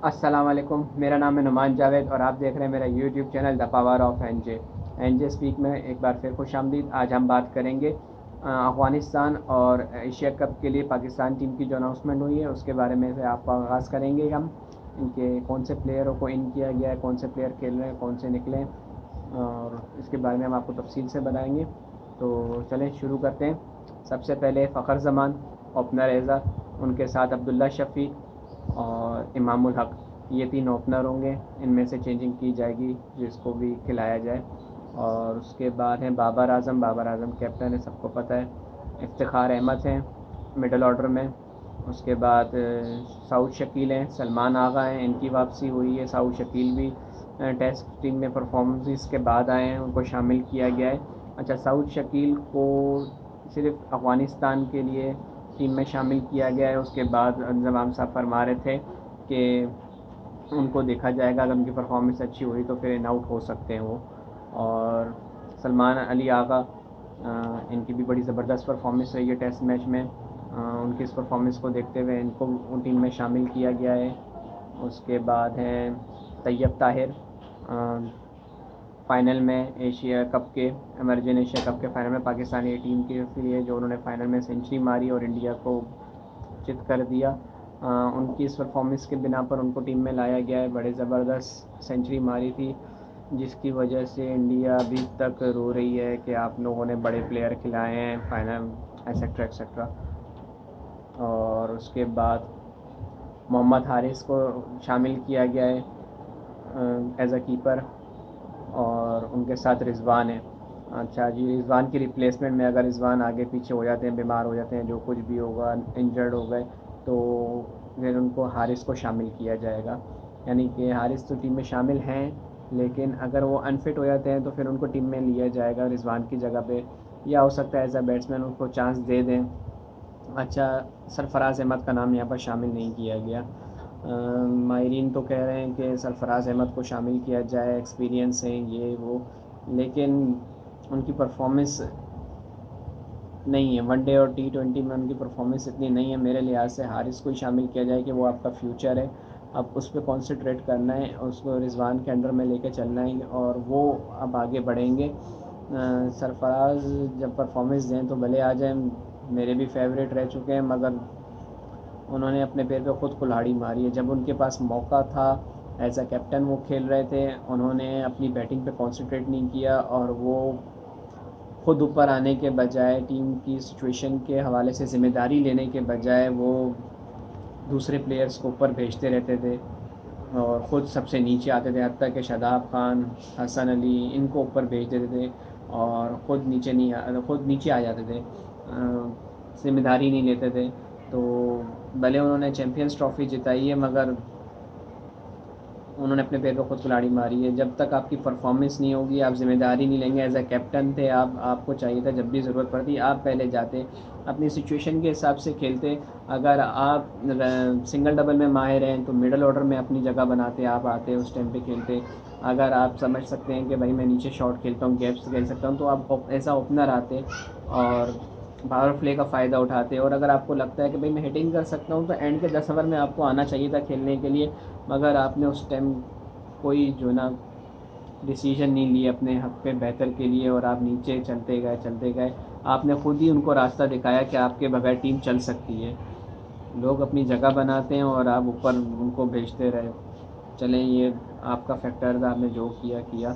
अस्सलाम वालेकुम। मेरा नाम है नुमान जावेद और आप देख रहे हैं मेरा YouTube channel the power of NJ speak में एक बार फिर खुश आमदीद। आज हम बात करेंगे अफ़गानिस्तान और एशिया कप के लिए पाकिस्तान टीम की जो अनाउंसमेंट हुई है उसके बारे में से आपका आगाज़ करेंगे हम। इनके कौन से प्लेयरों को इन किया गया है, कौन से प्लेयर खेल रहे हैं, कौन से निकले हैं, और इसके बारे में हम आपको तफसील से बताएंगे। तो चलें शुरू करते हैं। सबसे पहले फ़खर ज़मान ओपनर एज़ा, उनके साथ अब्दुल्ला शफ़ीक और इमामुल हक, ये तीन ओपनर होंगे। इनमें से चेंजिंग की जाएगी जिसको भी खिलाया जाए। और उसके बाद हैं बाबर आज़म कैप्टन है, सबको पता है। इफ्तिखार अहमद हैं मिडल ऑर्डर में। उसके बाद सऊद शकील हैं, सलमान आगा हैं, इनकी वापसी हुई है। सऊद शकील भी टेस्ट टीम में परफॉर्मेंस के बाद आए हैं, उनको शामिल किया गया है। अच्छा, सऊद शकील को सिर्फ अफ़गानिस्तान के लिए टीम में शामिल किया गया है। उसके बाद जमाम साहब फरमा रहे थे कि उनको देखा जाएगा, अगर उनकी परफॉर्मेंस अच्छी हुई तो फिर इन आउट हो सकते हैं वो। और सलमान अली आगा, इनकी भी बड़ी ज़बरदस्त परफॉर्मेंस रही है टेस्ट मैच में। उनकी इस परफॉर्मेंस को देखते हुए इनको टीम में शामिल किया गया है। उसके बाद हैं तैयब ताहिर, फ़ाइनल में एशिया कप के एमरजन एशिया कप के फ़ाइनल में पाकिस्तानी टीम के लिए जो उन्होंने फ़ाइनल में सेंचुरी मारी और इंडिया को चित कर दिया। उनकी इस परफॉर्मेंस के बिना पर उनको टीम में लाया गया है। बड़े ज़बरदस्त सेंचुरी मारी थी जिसकी वजह से इंडिया अभी तक रो रही है कि आप लोगों ने बड़े प्लेयर खिलाए हैं फाइनल, एक्सेट्रा एक्सेट्रा। और उसके बाद मोहम्मद हारिस को शामिल किया गया है एज अ कीपर, और उनके साथ रिजवान है। अच्छा जी, रिजवान की रिप्लेसमेंट में अगर रिजवान आगे पीछे हो जाते हैं, बीमार हो जाते हैं, जो कुछ भी होगा, इंजर्ड हो गए, तो फिर उनको हारिस को शामिल किया जाएगा। यानी कि हारिस तो टीम में शामिल हैं, लेकिन अगर वो अनफिट हो जाते हैं तो फिर उनको टीम में लिया जाएगा रिजवान की जगह पे, या हो सकता है एज अ बैट्समैन उनको चांस दे दें। अच्छा, सरफराज अहमद का नाम यहाँ पर शामिल नहीं किया गया। माहिरीन तो कह रहे हैं कि सरफराज अहमद को शामिल किया जाए, एक्सपीरियंस है ये वो, लेकिन उनकी परफॉर्मेंस नहीं है। वनडे और T20 में उनकी परफॉर्मेंस इतनी नहीं है। मेरे लिहाज से हारिस को ही शामिल किया जाए कि वो आपका फ्यूचर है, अब उस पर कॉन्सेंट्रेट करना है, उसको रिजवान के अंडर में लेके चलना है और वो अब आगे बढ़ेंगे। सरफराज जब परफॉर्मेंस दें तो भले आ जाएं, मेरे भी फेवरेट रह चुके हैं, मगर उन्होंने अपने पैर पे ख़ुद कुल्हाड़ी मारी है। जब उनके पास मौका था, एज अ कैप्टन वो खेल रहे थे, उन्होंने अपनी बैटिंग पे कंसंट्रेट नहीं किया और वो ख़ुद ऊपर आने के बजाय, टीम की सिचुएशन के हवाले से ज़िम्मेदारी लेने के बजाय, वो दूसरे प्लेयर्स को ऊपर भेजते रहते थे और ख़ुद सबसे नीचे आते थे। हत्ता कि शादाब खान, हसन अली, इनको ऊपर भेज देते थे और ख़ुद नीचे आ जाते थे, ज़िम्मेदारी नहीं लेते थे। तो भले उन्होंने चैम्पियंस ट्रॉफ़ी जिताई है, मगर उन्होंने अपने पैर पर ख़ुद कुल्हाड़ी मारी है। जब तक आपकी परफॉर्मेंस नहीं होगी, आप ज़िम्मेदारी नहीं लेंगे। एज अ कैप्टन थे आप, आपको चाहिए था जब भी ज़रूरत पड़ती आप पहले जाते, अपनी सिचुएशन के हिसाब से खेलते। अगर आप सिंगल डबल में माहिर हैं तो मिडल ऑर्डर में अपनी जगह बनाते, आप आते उस टाइम पे खेलते। अगर आप समझ सकते हैं कि भाई मैं नीचे शॉट खेलता हूँ, गैप्स खेल सकता हूँ, तो आप ऐसा ओपनर आते और पावर प्ले का फ़ायदा उठाते। और अगर आपको लगता है कि भाई मैं हिटिंग कर सकता हूँ, तो एंड के 10 ओवर में आपको आना चाहिए था खेलने के लिए, मगर आपने उस टाइम कोई जो ना डिसीजन नहीं लिया अपने हक़ पे बेहतर के लिए, और आप नीचे चलते गए। आपने ख़ुद ही उनको रास्ता दिखाया कि आपके बगैर टीम चल सकती है। लोग अपनी जगह बनाते हैं और आप ऊपर उनको भेजते रहे। चलें, ये आपका फैक्टर था, आपने जो किया,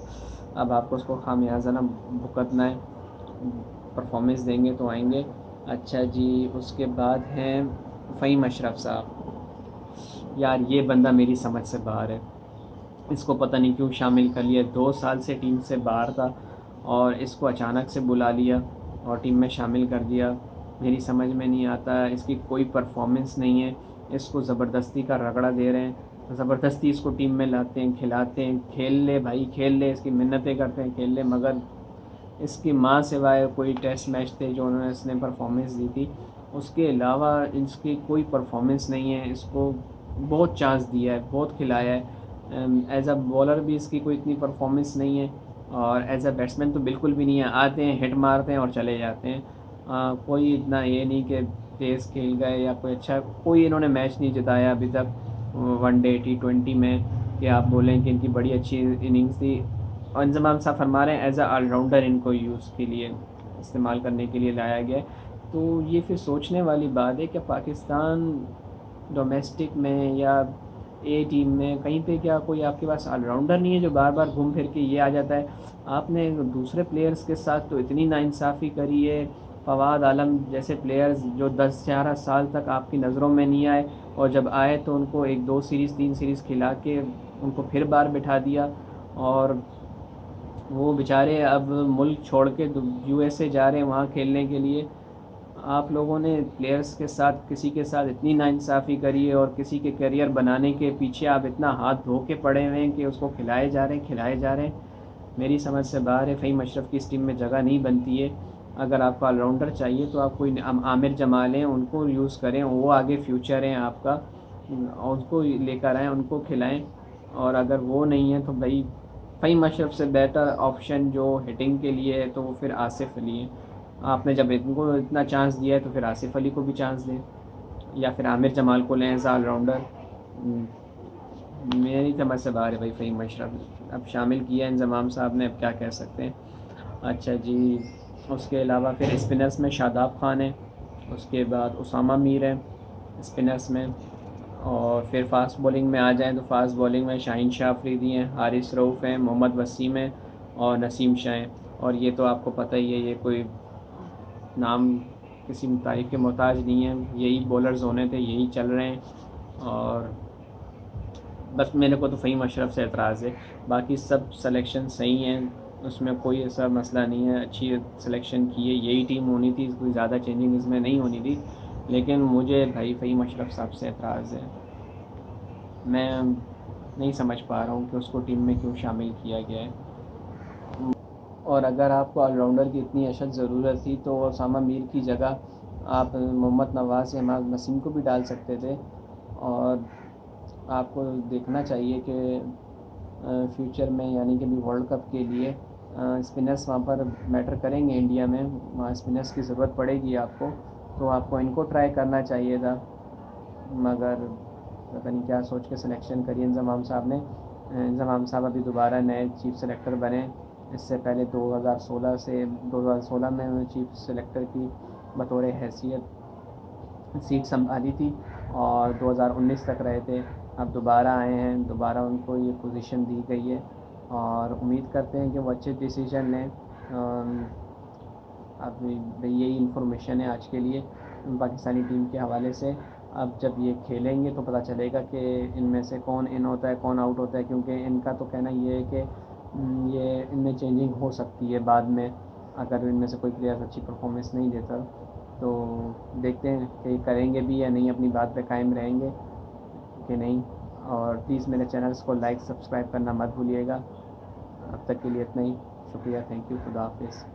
अब आपको उसको खामियाजा ना भुगतना है। परफॉर्मेंस देंगे तो आएंगे। अच्छा जी, उसके बाद हैं फ़हीम अशरफ साहब। यार ये बंदा मेरी समझ से बाहर है, इसको पता नहीं क्यों शामिल कर लिया। 2 साल से टीम से बाहर था और इसको अचानक से बुला लिया और टीम में शामिल कर दिया। मेरी समझ में नहीं आता, इसकी कोई परफॉर्मेंस नहीं है, इसको ज़बरदस्ती का रगड़ा दे रहे हैं, ज़बरदस्ती इसको टीम में लाते हैं, खिलाते हैं। खेल ले भाई, खेल ले, इसकी मिन्नतें करते हैं, खेल ले, मगर इसकी माँ सिवाय कोई टेस्ट मैच थे जो उन्होंने इसने परफॉर्मेंस दी थी, उसके अलावा इसकी कोई परफॉर्मेंस नहीं है। इसको बहुत चांस दिया है, बहुत खिलाया है। एज अ बॉलर भी इसकी कोई इतनी परफॉर्मेंस नहीं है और एज अ बैट्समैन तो बिल्कुल भी नहीं है। आते हैं, हिट मारते हैं और चले जाते हैं। कोई इतना ये नहीं कि तेज़ खेल गए या कोई अच्छा, कोई इन्होंने मैच नहीं जिताया अभी तक। वनडे T20 में कि आप बोलें कि इनकी बड़ी अच्छी इनिंग्स थी। और इंजमाम साहब फरमा रहे हैं एज अ ऑलराउंडर इनको यूज़ के लिए इस्तेमाल करने के लिए लाया गया है। तो ये फिर सोचने वाली बात है कि पाकिस्तान डोमेस्टिक में या ए टीम में कहीं पे क्या कोई आपके पास ऑलराउंडर नहीं है जो बार बार घूम फिर के ये आ जाता है। आपने दूसरे प्लेयर्स के साथ तो इतनी नाइंसाफ़ी करी है। फवाद आलम जैसे प्लेयर्स जो 10-11 साल तक आपकी नज़रों में नहीं आए और जब आए तो उनको 1-2 सीरीज़ 3 सीरीज़ खिला के उनको फिर बार बिठा दिया। और वो बेचारे अब मुल्क छोड़ के USA जा रहे हैं वहाँ खेलने के लिए। आप लोगों ने प्लेयर्स के साथ किसी के साथ इतनी नाइंसाफ़ी करी है और किसी के करियर बनाने के पीछे आप इतना हाथ धो के पड़े हुए हैं कि उसको खिलाए जा रहे हैं। मेरी समझ से बाहर है। फ़हीम अशरफ की इस टीम में जगह नहीं बनती है। अगर आपको ऑलराउंडर चाहिए तो आप कोई आमिर जमाल हैं उनको यूज़ करें, वो आगे फ्यूचर हैं आपका, और उसको लेकर आएँ, उनको खिलाएँ। और अगर वो नहीं है तो भाई फ़हीम अशरफ से बेटर ऑप्शन जो हिटिंग के लिए है तो वो फिर आसिफ अली है। आपने जब इनको इतना चांस दिया है तो फिर आसिफ अली को भी चांस दें या फिर आमिर जमाल को लें एज ऑलराउंडर। मेरी समझ से बाहर है भाई फ़हीम अशरफ। अब शामिल किया इंजमाम साहब ने, अब क्या कह सकते हैं। अच्छा जी, उसके अलावा फिर स्पिनर्स में शादाब खान है, उसके बाद उसामा मीर है स्पिनर्स में। और फिर फास्ट बॉलिंग में आ जाएँ तो फास्ट बॉलिंग में शाहीन शाह अफरीदी हैं, हारिस रऊफ़ हैं, मोहम्मद वसीम हैं और नसीम शाह हैं। और ये तो आपको पता ही है, ये कोई नाम किसी तारीफ़ के मोहताज नहीं है। यही बॉलर्स होने थे, यही चल रहे हैं। और बस मेरे को तो फ़हीम अशरफ से एतराज़ है। बाकी सब सिलेक्शन सही हैं, उसमें कोई ऐसा मसला नहीं है। अच्छी सिलेक्शन की है, यही टीम होनी थी, कोई ज़्यादा चेंजिंग इसमें नहीं होनी थी। लेकिन मुझे भाई फ़हीम अशरफ साहब से एतराज़ है। मैं नहीं समझ पा रहा हूँ कि उसको टीम में क्यों शामिल किया गया है। और अगर आपको ऑलराउंडर की इतनी अशद ज़रूरत थी तो उसामा मीर की जगह आप मोहम्मद नवाज़ या इमाद नसीम को भी डाल सकते थे। और आपको देखना चाहिए कि फ्यूचर में यानी कि भी वर्ल्ड कप के लिए स्पिनर्स वहाँ पर मैटर करेंगे। इंडिया में वहाँ स्पिनर्स की ज़रूरत पड़ेगी आपको, तो आपको इनको ट्राई करना चाहिए था। मगर पता नहीं क्या सोच के सिलेक्शन करी इंजमाम साहब ने। इंजमाम साहब अभी दोबारा नए चीफ़ सेलेक्टर बने। इससे पहले 2016 में उन्होंने चीफ़ सेलेक्टर की बतौर हैसियत सीट संभाली थी और 2019 तक रहे थे। अब दोबारा आए हैं, दोबारा उनको ये पोजीशन दी गई है और उम्मीद करते हैं कि वो अच्छे डिसीजन लें। अब यही इन्फॉर्मेशन है आज के लिए पाकिस्तानी टीम के हवाले से। अब जब ये खेलेंगे तो पता चलेगा कि इनमें से कौन इन होता है, कौन आउट होता है, क्योंकि इनका तो कहना ये है कि ये इनमें चेंजिंग हो सकती है बाद में अगर इनमें से कोई प्लेयर अच्छी परफॉर्मेंस नहीं देता। तो देखते हैं कि करेंगे भी या नहीं, अपनी बात पे कायम रहेंगे कि नहीं। और प्लीज़ मेरे चैनल्स को लाइक सब्सक्राइब करना मत भूलिएगा। अब तक के लिए इतना ही, शुक्रिया, थैंक यू, खुदा हाफिज़।